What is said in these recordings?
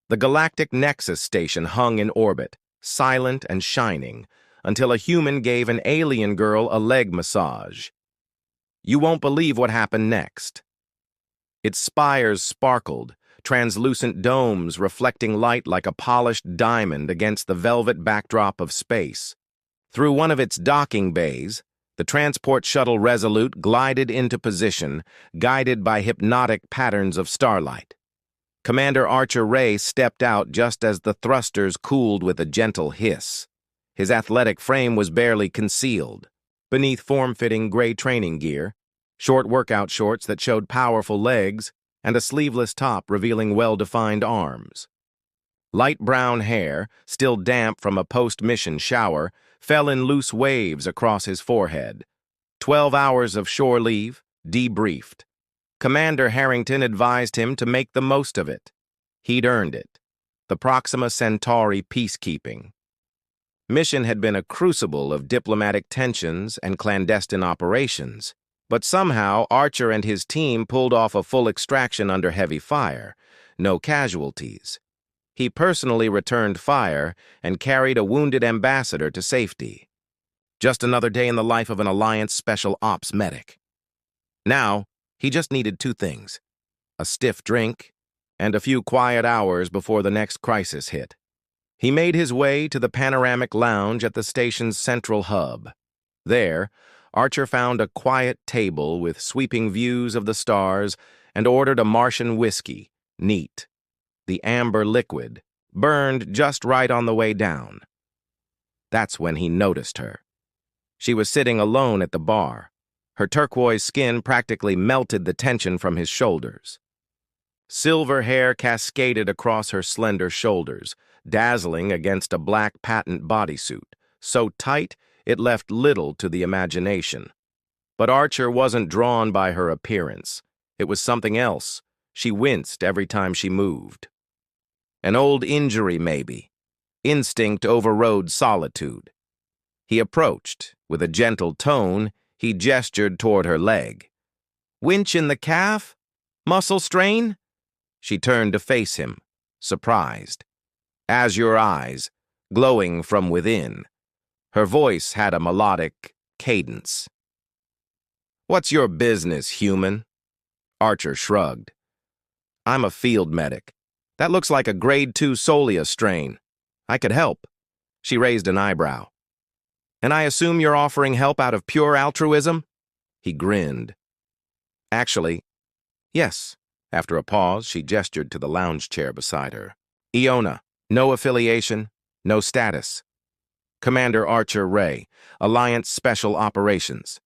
The Galactic Nexus station hung in orbit, silent and shining, until a human gave an alien girl a leg massage. You won't believe what happened next. Its spires sparkled, translucent domes reflecting light like a polished diamond against the velvet backdrop of space. Through one of its docking bays, the transport shuttle Resolute glided into position, guided by hypnotic patterns of starlight. Commander Archer Ray stepped out just as the thrusters cooled with a gentle hiss. His athletic frame was barely concealed. Beneath form-fitting gray training gear, short workout shorts that showed powerful legs, and a sleeveless top revealing well-defined arms. Light brown hair, still damp from a post-mission shower, fell in loose waves across his forehead. 12 hours of shore leave, debriefed. Commander Harrington advised him to make the most of it. He'd earned it. The Proxima Centauri peacekeeping. Mission had been a crucible of diplomatic tensions and clandestine operations, but somehow Archer and his team pulled off a full extraction under heavy fire. No casualties. He personally returned fire and carried a wounded ambassador to safety. Just another day in the life of an Alliance Special Ops medic. Now, he just needed two things: a stiff drink and a few quiet hours before the next crisis hit. He made his way to the panoramic lounge at the station's central hub. There, Archer found a quiet table with sweeping views of the stars and ordered a Martian whiskey, neat. The amber liquid, burned just right on the way down. That's when he noticed her. She was sitting alone at the bar. Her turquoise skin practically melted the tension from his shoulders. Silver hair cascaded across her slender shoulders, dazzling against a black patent bodysuit, so tight it left little to the imagination. But Archer wasn't drawn by her appearance. It was something else. She winced every time she moved. An old injury, maybe. Instinct overrode solitude. He approached. With a gentle tone, he gestured toward her leg. "Winch in the calf? Muscle strain?" She turned to face him, surprised. Azure eyes, glowing from within. Her voice had a melodic cadence. "What's your business, human?" Archer shrugged. "I'm a field medic. That looks like a grade 2 Solia strain. I could help." She raised an eyebrow. "And I assume you're offering help out of pure altruism?" He grinned. "Actually, yes." After a pause, she gestured to the lounge chair beside her. "Iona, no affiliation, no status. Commander Archer Ray, Alliance Special Operations.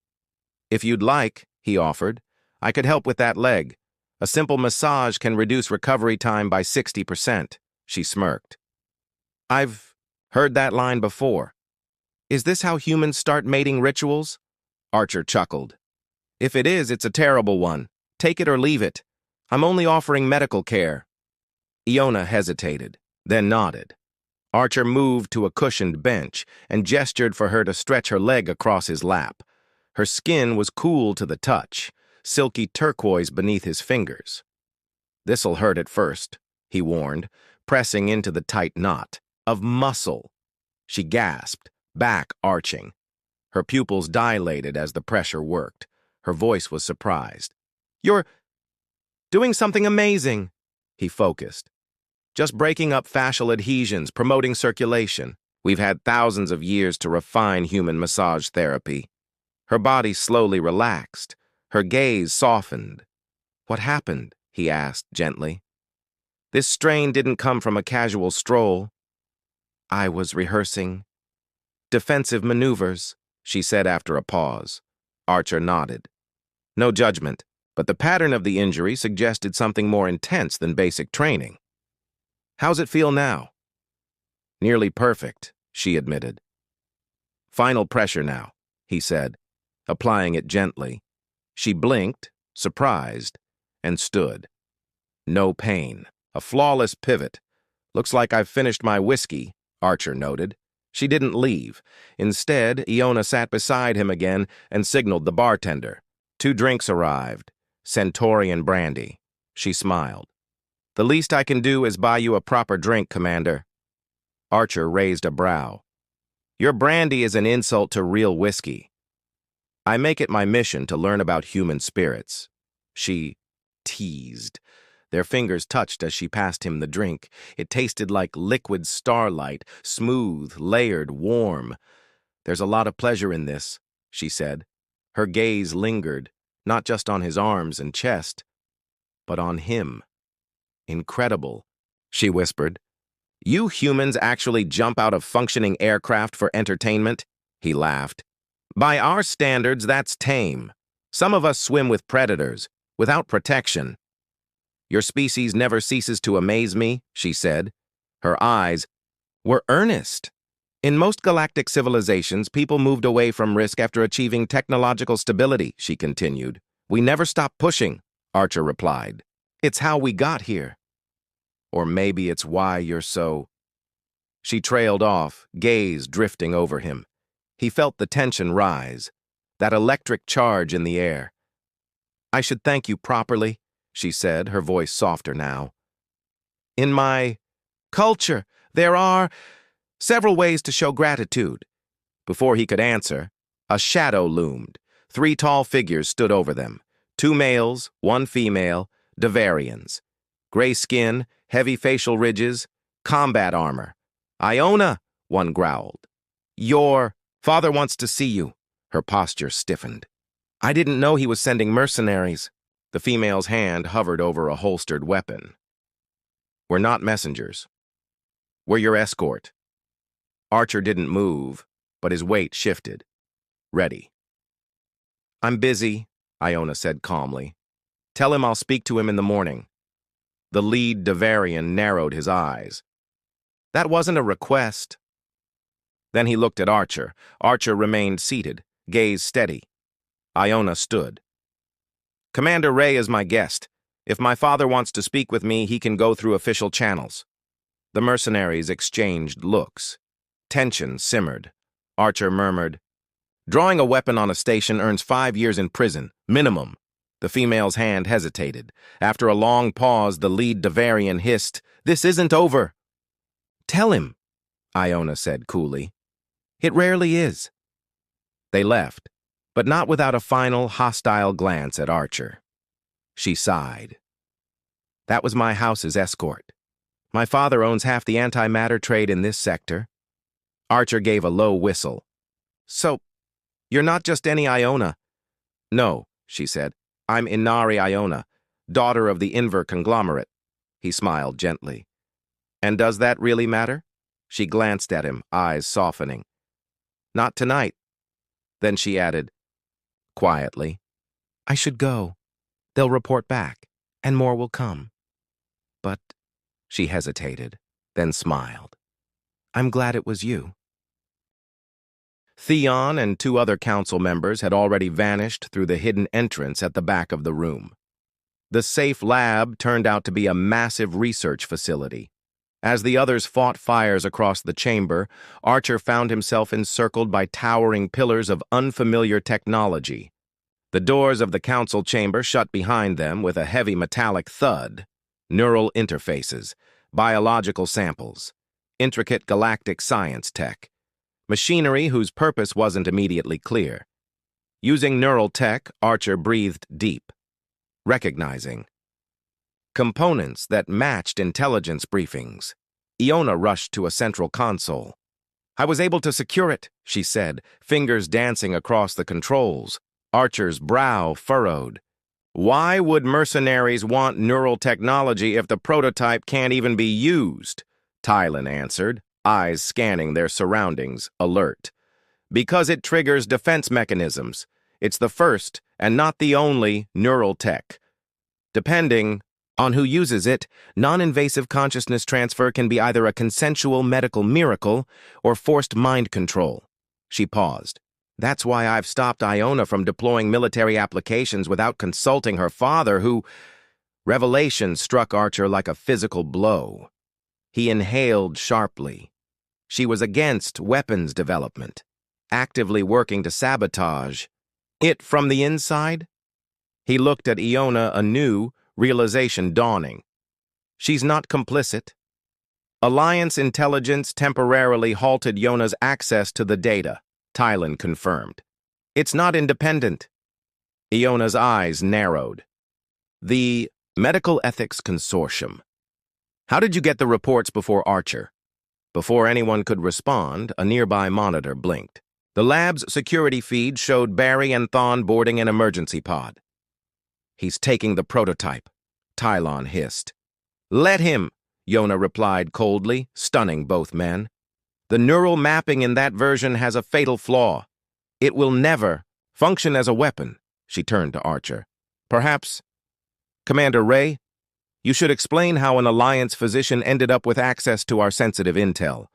If you'd like," he offered, "I could help with that leg. A simple massage can reduce recovery time by 60%. She smirked. "I've heard that line before. Is this how humans start mating rituals?" Archer chuckled. "If it is, it's a terrible one. Take it or leave it. I'm only offering medical care." Iona hesitated, then nodded. Archer moved to a cushioned bench and gestured for her to stretch her leg across his lap. Her skin was cool to the touch, silky turquoise beneath his fingers. "This'll hurt at first," he warned, pressing into the tight knot. "Of muscle." She gasped, back arching. Her pupils dilated as the pressure worked. Her voice was surprised. "You're doing something amazing." He focused. "Just breaking up fascial adhesions, promoting circulation. We've had thousands of years to refine human massage therapy." Her body slowly relaxed. Her gaze softened. "What happened?" he asked gently. "This strain didn't come from a casual stroll." "I was rehearsing defensive maneuvers," she said after a pause. Archer nodded. No judgment, but the pattern of the injury suggested something more intense than basic training. "How's it feel now?" "Nearly perfect," she admitted. "Final pressure now," he said, applying it gently. She blinked, surprised, and stood. No pain. A flawless pivot. "Looks like I've finished my whiskey," Archer noted. She didn't leave. Instead, Iona sat beside him again and signaled the bartender. 2 drinks arrived. Centaurian brandy. She smiled. The least I can do is buy you a proper drink, Commander. Archer raised a brow. Your brandy is an insult to real whiskey. I make it my mission to learn about human spirits. She teased. Their fingers touched as she passed him the drink. It tasted like liquid starlight, smooth, layered, warm. There's a lot of pleasure in this, she said. Her gaze lingered, not just on his arms and chest, but on him. Incredible, she whispered. You humans actually jump out of functioning aircraft for entertainment? He laughed. By our standards, that's tame. Some of us swim with predators, without protection. Your species never ceases to amaze me, she said. Her eyes were earnest. In most galactic civilizations, people moved away from risk after achieving technological stability, she continued. We never stop pushing, Archer replied. It's how we got here. Or maybe it's why you're so... She trailed off, gaze drifting over him. He felt the tension rise, that electric charge in the air. I should thank you properly, she said, her voice softer now. In my culture, there are several ways to show gratitude. Before he could answer, a shadow loomed. 3 tall figures stood over them. 2 males, 1 female, Devarians. Gray skin, heavy facial ridges, combat armor. Iona, one growled. Your father wants to see you. Her posture stiffened. I didn't know he was sending mercenaries. The female's hand hovered over a holstered weapon. We're not messengers. We're your escort. Archer didn't move, but his weight shifted. Ready. I'm busy, Iona said calmly. Tell him I'll speak to him in the morning. The lead Devarian narrowed his eyes. That wasn't a request. Then he looked at Archer. Archer remained seated, gaze steady. Iona stood. Commander Ray is my guest. If my father wants to speak with me, he can go through official channels. The mercenaries exchanged looks. Tension simmered. Archer murmured, Drawing a weapon on a station earns 5 years in prison, minimum. The female's hand hesitated. After a long pause, the lead Devarian hissed, This isn't over. Tell him, Iona said coolly. It rarely is. They left, but not without a final hostile glance at Archer. She sighed. That was my house's escort. My father owns half the antimatter trade in this sector. Archer gave a low whistle. So, you're not just any Iona. No, she said. I'm Inari Iona, daughter of the Inver conglomerate. He smiled gently. And does that really matter? She glanced at him, eyes softening. Not tonight. Then she added, quietly, I should go. They'll report back, and more will come. But, she hesitated, then smiled. I'm glad it was you. Theon and 2 other council members had already vanished through the hidden entrance at the back of the room. The safe lab turned out to be a massive research facility. As the others fought fires across the chamber, Archer found himself encircled by towering pillars of unfamiliar technology. The doors of the council chamber shut behind them with a heavy metallic thud. Neural interfaces, biological samples, intricate galactic science tech. Machinery whose purpose wasn't immediately clear. Using neural tech, Archer breathed deep, recognizing components that matched intelligence briefings. Iona rushed to a central console. I was able to secure it, she said, fingers dancing across the controls. Archer's brow furrowed. Why would mercenaries want neural technology if the prototype can't even be used? Tylan answered, eyes scanning their surroundings, alert. Because it triggers defense mechanisms. It's the first, and not the only, neural tech. Depending on who uses it, non-invasive consciousness transfer can be either a consensual medical miracle or forced mind control. She paused. That's why I've stopped Iona from deploying military applications without consulting her father, who... Revelation struck Archer like a physical blow. He inhaled sharply. She was against weapons development, actively working to sabotage it from the inside. He looked at Iona anew, realization dawning. She's not complicit. Alliance intelligence temporarily halted Yona's access to the data, Tylan confirmed. It's not independent. Iona's eyes narrowed. The Medical Ethics Consortium. How did you get the reports before Archer? Before anyone could respond, a nearby monitor blinked. The lab's security feed showed Barry and Thawne boarding an emergency pod. He's taking the prototype, Tylon hissed. Let him, Yona replied coldly, stunning both men. The neural mapping in that version has a fatal flaw. It will never function as a weapon, she turned to Archer. Perhaps, Commander Ray, you should explain how an Alliance physician ended up with access to our sensitive intel.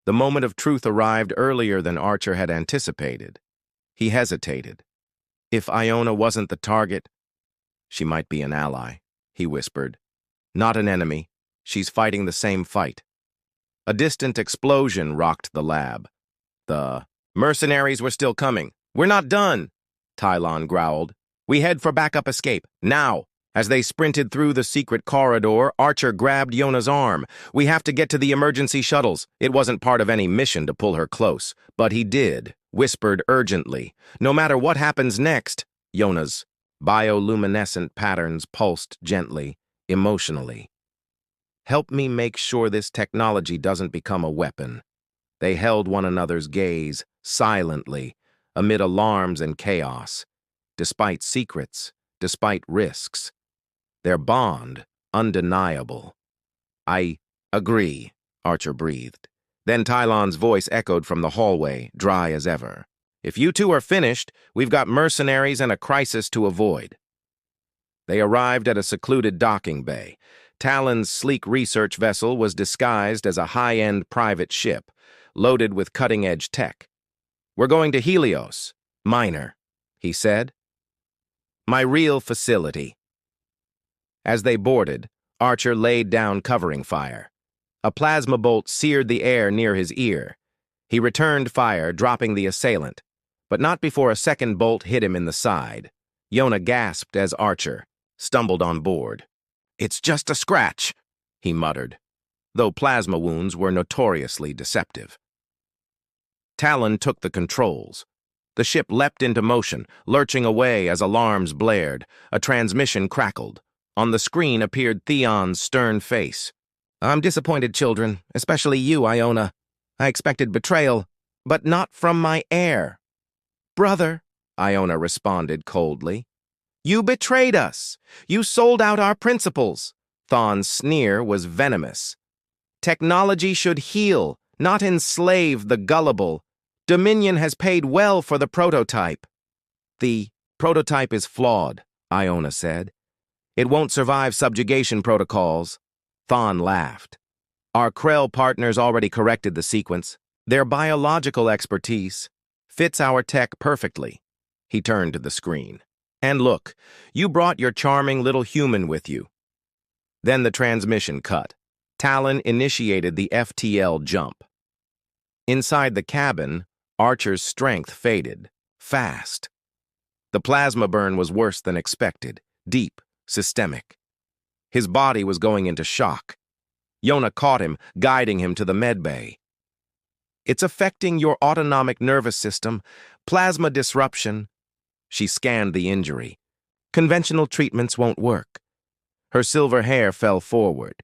The moment of truth arrived earlier than Archer had anticipated. He hesitated. If Iona wasn't the target, she might be an ally, he whispered. Not an enemy. She's fighting the same fight. A distant explosion rocked the lab. The mercenaries were still coming. We're not done, Tylon growled. We head for backup escape, now. As they sprinted through the secret corridor, Archer grabbed Yona's arm. We have to get to the emergency shuttles. It wasn't part of any mission to pull her close, but he did, whispered urgently. No matter what happens next, Yona's bioluminescent patterns pulsed gently, emotionally. Help me make sure this technology doesn't become a weapon. They held one another's gaze, silently, amid alarms and chaos. Despite secrets, despite risks. Their bond, undeniable. I agree, Archer breathed. Then Tylon's voice echoed from the hallway, dry as ever. If you two are finished, we've got mercenaries and a crisis to avoid. They arrived at a secluded docking bay. Talon's sleek research vessel was disguised as a high-end private ship, loaded with cutting-edge tech. We're going to Helios, Minor, he said. My real facility. As they boarded, Archer laid down covering fire. A plasma bolt seared the air near his ear. He returned fire, dropping the assailant, but not before a second bolt hit him in the side. Yona gasped as Archer stumbled on board. It's just a scratch, he muttered, though plasma wounds were notoriously deceptive. Talon took the controls. The ship leapt into motion, lurching away as alarms blared. A transmission crackled. On the screen appeared Theon's stern face. I'm disappointed, children, especially you, Iona. I expected betrayal, but not from my heir. Brother, Iona responded coldly. You betrayed us. You sold out our principles. Thawne's sneer was venomous. Technology should heal, not enslave the gullible. Dominion has paid well for the prototype. The prototype is flawed, Iona said. It won't survive subjugation protocols. Thawne laughed. Our Krell partners already corrected the sequence. Their biological expertise fits our tech perfectly. He turned to the screen. And look, you brought your charming little human with you. Then the transmission cut. Talon initiated the FTL jump. Inside the cabin, Archer's strength faded, fast. The plasma burn was worse than expected, deep, systemic. His body was going into shock. Yona caught him, guiding him to the medbay. It's affecting your autonomic nervous system, plasma disruption. She scanned the injury. Conventional treatments won't work. Her silver hair fell forward.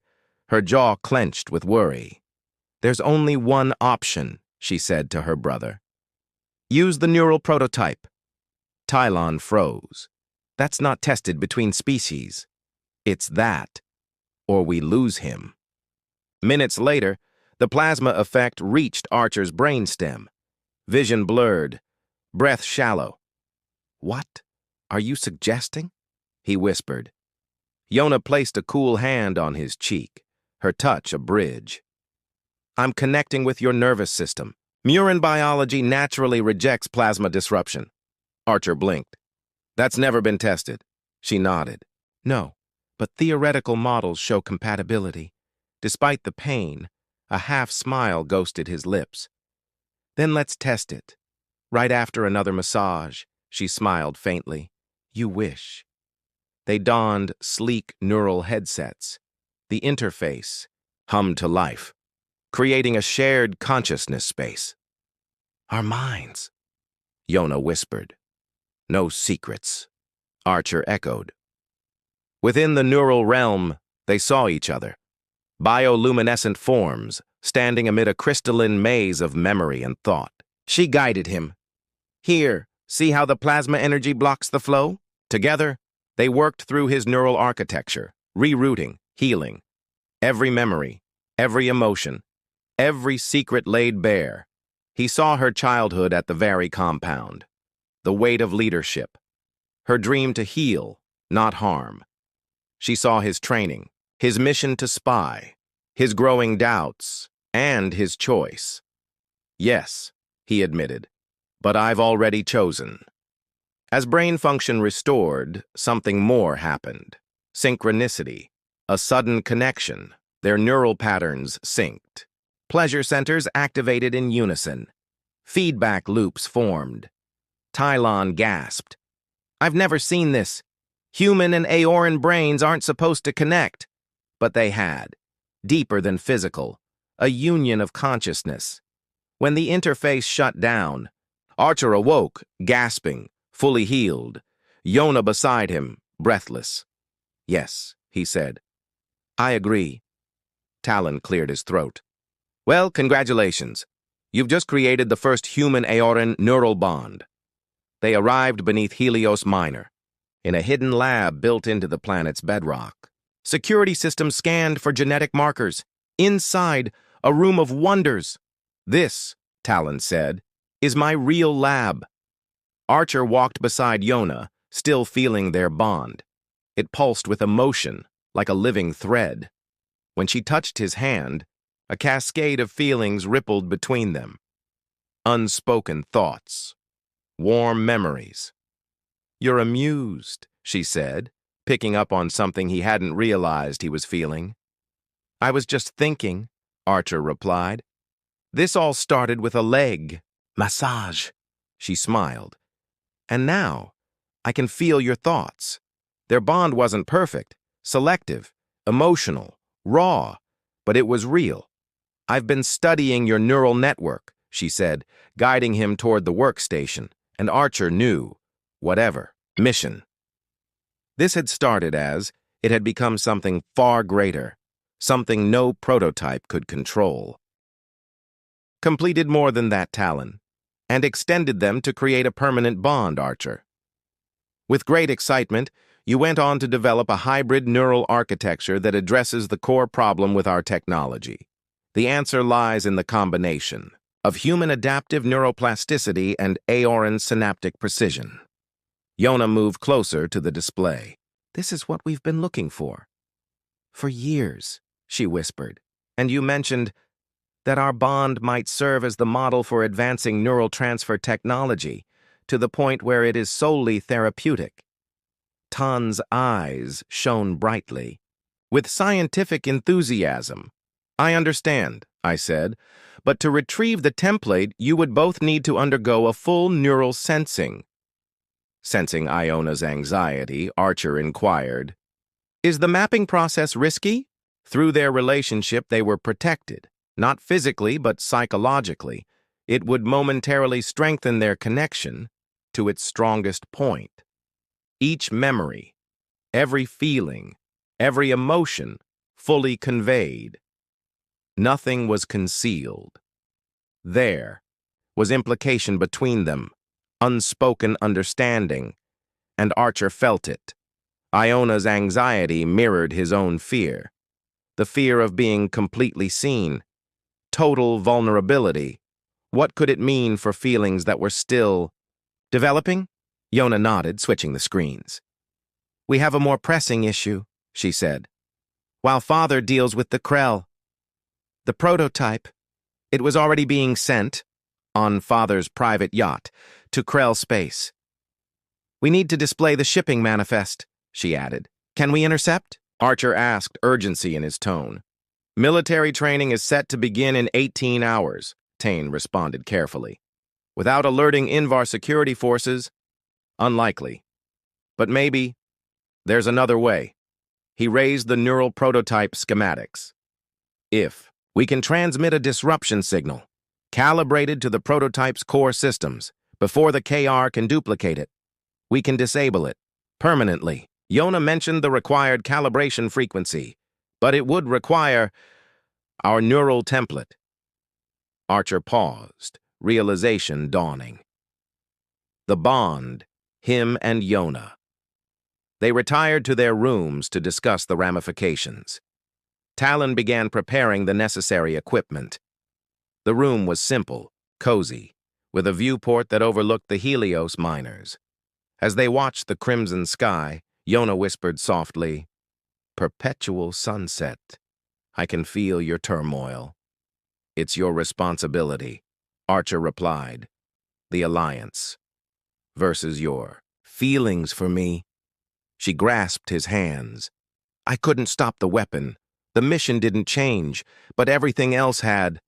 Her jaw clenched with worry. There's only one option, she said to her brother. Use the neural prototype. Tylon froze. That's not tested between species. It's that, or we lose him. Minutes later, the plasma effect reached Archer's brainstem. Vision blurred, breath shallow. What are you suggesting? He whispered. Yona placed a cool hand on his cheek, her touch a bridge. I'm connecting with your nervous system. Murin biology naturally rejects plasma disruption. Archer blinked. That's never been tested. She nodded. No, but theoretical models show compatibility. Despite the pain, a half smile ghosted his lips. Then let's test it. Right after another massage, she smiled faintly. You wish. They donned sleek neural headsets. the interface, hummed to life, creating a shared consciousness space. Our minds, Yona whispered. No secrets, Archer echoed. Within the neural realm, they saw each other, bioluminescent forms standing amid a crystalline maze of memory and thought. She guided him. Here, see how the plasma energy blocks the flow? Together, they worked through his neural architecture, rerouting, healing. Every memory, every emotion, every secret laid bare. He saw her childhood at the very compound, the weight of leadership, her dream to heal, not harm. She saw his training, his mission to spy, his growing doubts, and his choice. Yes, he admitted, but I've already chosen. As brain function restored, something more happened. Synchronicity, a sudden connection, their neural patterns synced. Pleasure centers activated in unison. Feedback loops formed. Tylon gasped. I've never seen this. Human and Aoran brains aren't supposed to connect. But they had. Deeper than physical. A union of consciousness. When the interface shut down, Archer awoke, gasping, fully healed. Yona beside him, breathless. Yes, he said. I agree. Talon cleared his throat. Well, congratulations. You've just created the first human-Aoran neural bond. They arrived beneath Helios Minor, in a hidden lab built into the planet's bedrock. Security systems scanned for genetic markers. Inside, a room of wonders. This, Talon said, is my real lab. Archer walked beside Yona, still feeling their bond. It pulsed with emotion, like a living thread. When she touched his hand, a cascade of feelings rippled between them. Unspoken thoughts. Warm memories. You're amused, she said, picking up on something he hadn't realized he was feeling. I was just thinking, Archer replied. This all started with a leg. Massage. She smiled. And now, I can feel your thoughts. Their bond wasn't perfect, selective, emotional, raw, but it was real. I've been studying your neural network, she said, guiding him toward the workstation, and Archer knew, whatever, mission. This had started as, it had become something far greater, something no prototype could control. Completed more than that, Talon, and extended them to create a permanent bond, Archer. With great excitement, you went on to develop a hybrid neural architecture that addresses the core problem with our technology. The answer lies in the combination of human adaptive neuroplasticity and Aoran synaptic precision. Yona moved closer to the display. This is what we've been looking for. For years, she whispered, and you mentioned that our bond might serve as the model for advancing neural transfer technology to the point where it is solely therapeutic. Tan's eyes shone brightly. With scientific enthusiasm. I understand, I said, but to retrieve the template, you would both need to undergo a full neural sensing. Sensing Iona's anxiety, Archer inquired, is the mapping process risky? Through their relationship, they were protected, not physically but psychologically. It would momentarily strengthen their connection to its strongest point. Each memory, every feeling, every emotion fully conveyed. Nothing was concealed. There was implication between them, unspoken understanding, and Archer felt it. Iona's anxiety mirrored his own fear. The fear of being completely seen. Total vulnerability. What could it mean for feelings that were still developing? Yona nodded, switching the screens. We have a more pressing issue, she said. While Father deals with the Krell. The prototype, it was already being sent, on Father's private yacht, to Krell space. We need to display the shipping manifest, she added. Can we intercept? Archer asked, urgency in his tone. Military training is set to begin in 18 hours, Tane responded carefully. Without alerting Invar security forces, unlikely. But maybe there's another way. He raised the neural prototype schematics. If we can transmit a disruption signal, calibrated to the prototype's core systems, before the KR can duplicate it, we can disable it permanently. Yona mentioned the required calibration frequency, but it would require our neural template. Archer paused, realization dawning. The bond, him and Yona. They retired to their rooms to discuss the ramifications. Talon began preparing the necessary equipment. The room was simple, cozy, with a viewport that overlooked the Helios miners. As they watched the crimson sky, Yona whispered softly, "Perpetual sunset. I can feel your turmoil." "It's your responsibility," Archer replied. "The Alliance versus your feelings for me." She grasped his hands. "I couldn't stop the weapon. The mission didn't change, but everything else had."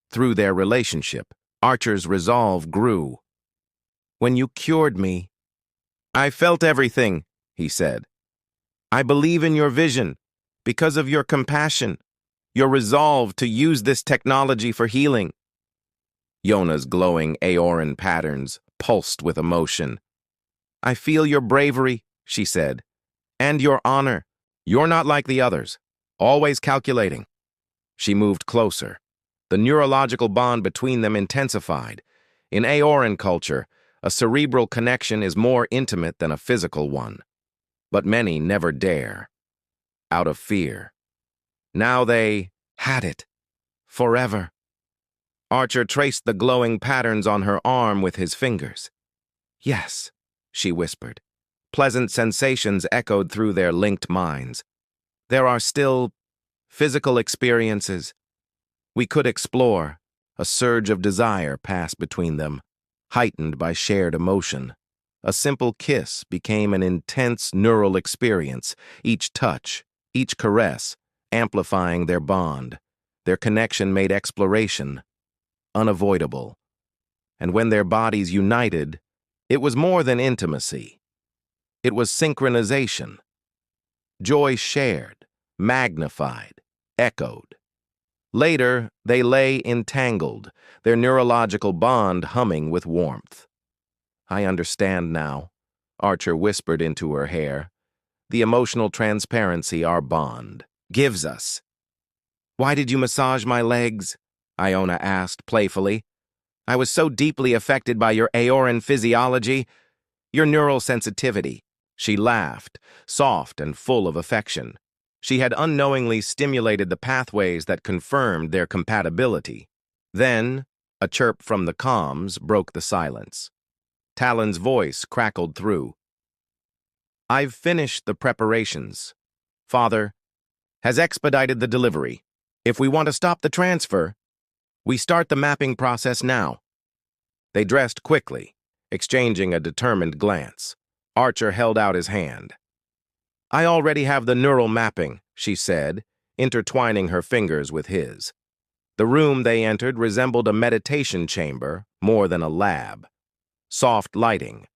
Through their relationship, Archer's resolve grew. "When you cured me, I felt everything," he said. "I believe in your vision, because of your compassion, your resolve to use this technology for healing." Yona's glowing Aoran patterns pulsed with emotion. "I feel your bravery," she said, "and your honor. You're not like the others, always calculating." She moved closer. The neurological bond between them intensified. In Aoran culture, a cerebral connection is more intimate than a physical one. But many never dare, out of fear. Now they had it, forever. Archer traced the glowing patterns on her arm with his fingers. "Yes," she whispered. Pleasant sensations echoed through their linked minds. "There are still physical experiences we could explore." A surge of desire passed between them, heightened by shared emotion. A simple kiss became an intense neural experience, each touch, each caress, amplifying their bond. Their connection made exploration unavoidable. And when their bodies united, it was more than intimacy. It was synchronization. Joy shared, magnified, echoed. Later, they lay entangled, their neurological bond humming with warmth. "I understand now," Archer whispered into her hair. "The emotional transparency our bond gives us." "Why did you massage my legs?" Iona asked playfully. "I was so deeply affected by your Aoran physiology, your neural sensitivity." She laughed, soft and full of affection. She had unknowingly stimulated the pathways that confirmed their compatibility. Then, a chirp from the comms broke the silence. Talon's voice crackled through. "I've finished the preparations. Father has expedited the delivery. If we want to stop the transfer, we start the mapping process now." They dressed quickly, exchanging a determined glance. Archer held out his hand. "I already have the neural mapping," she said, intertwining her fingers with his. The room they entered resembled a meditation chamber more than a lab. Soft lighting.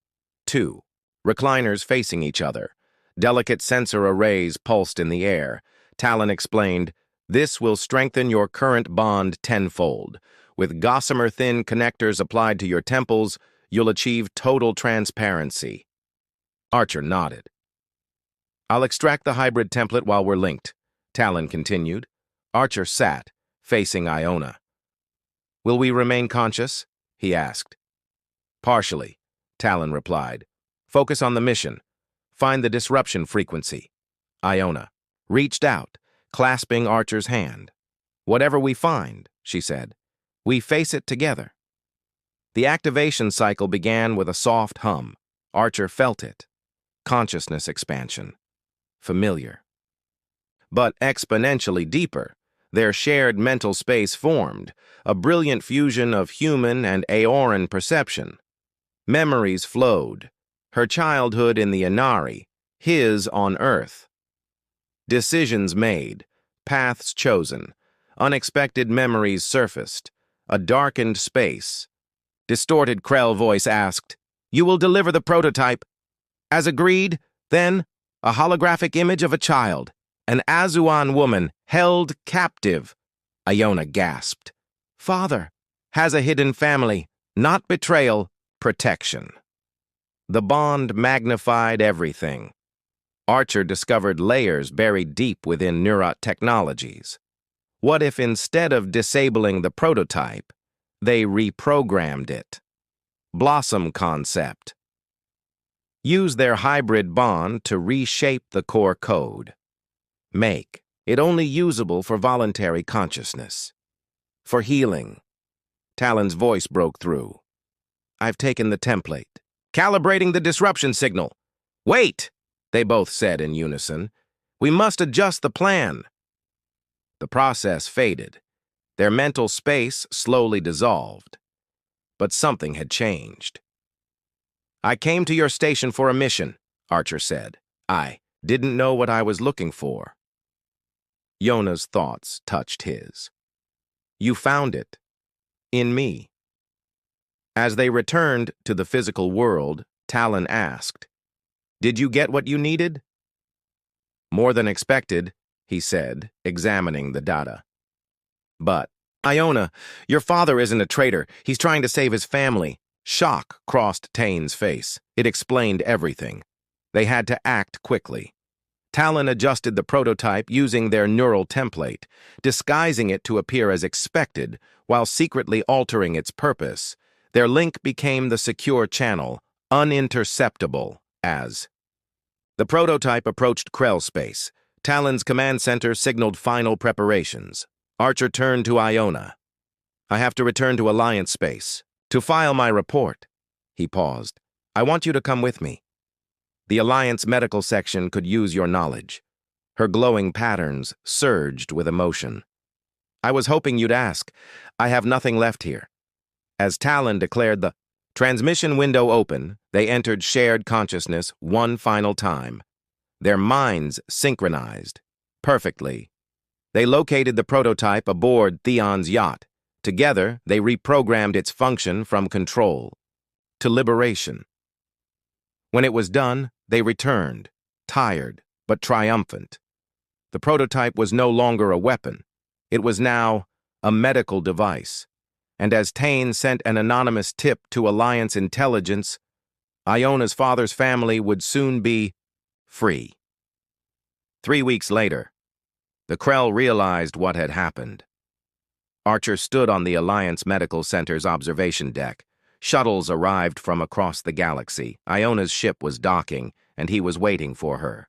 2 recliners facing each other. Delicate sensor arrays pulsed in the air. Talon explained, "This will strengthen your current bond tenfold. With gossamer-thin connectors applied to your temples, you'll achieve total transparency." Archer nodded. "I'll extract the hybrid template while we're linked," Talon continued. Archer sat, facing Iona. "Will we remain conscious?" he asked. "Partially," Talon replied. "Focus on the mission. Find the disruption frequency." Iona reached out, clasping Archer's hand. "Whatever we find," she said, "we face it together." The activation cycle began with a soft hum. Archer felt it. Consciousness expansion. Familiar. But exponentially deeper, their shared mental space formed, a brilliant fusion of human and Aoran perception. Memories flowed, her childhood in the Inari, his on Earth. Decisions made, paths chosen, unexpected memories surfaced, a darkened space. Distorted Krell voice asked, "You will deliver the prototype?" "As agreed, then?" A holographic image of a child, an Azuan woman held captive. Iona gasped. Father has a hidden family, not betrayal, protection. The bond magnified everything. Archer discovered layers buried deep within Neurot technologies. What if instead of disabling the prototype, they reprogrammed it? Blossom concept. Use their hybrid bond to reshape the core code. Make it only usable for voluntary consciousness. For healing. Talon's voice broke through. I've taken the template. Calibrating the disruption signal. Wait, they both said in unison. We must adjust the plan. The process faded. Their mental space slowly dissolved. But something had changed. I came to your station for a mission, Archer said. I didn't know what I was looking for. Yona's thoughts touched his. You found it. In me. As they returned to the physical world, Talon asked, Did you get what you needed? More than expected, he said, examining the data. But, Iona, your father isn't a traitor. He's trying to save his family. Shock crossed Tane's face. It explained everything. They had to act quickly. Talon adjusted the prototype using their neural template, disguising it to appear as expected while secretly altering its purpose. Their link became the secure channel, uninterceptable, as. The prototype approached Krell space. Talon's command center signaled final preparations. Archer turned to Iona. I have to return to Alliance space. To file my report. He paused. I want you to come with me. The Alliance medical section could use your knowledge. Her glowing patterns surged with emotion. I was hoping you'd ask. I have nothing left here. As Talon declared the transmission window open, they entered shared consciousness one final time. Their minds synchronized. Perfectly. They located the prototype aboard Theon's yacht. Together, they reprogrammed its function from control to liberation. When it was done, they returned, tired but triumphant. The prototype was no longer a weapon. It was now a medical device. And as Tane sent an anonymous tip to Alliance intelligence, Iona's father's family would soon be free. 3 weeks later, the Krell realized what had happened. Archer stood on the Alliance Medical Center's observation deck. Shuttles arrived from across the galaxy. Iona's ship was docking, and he was waiting for her.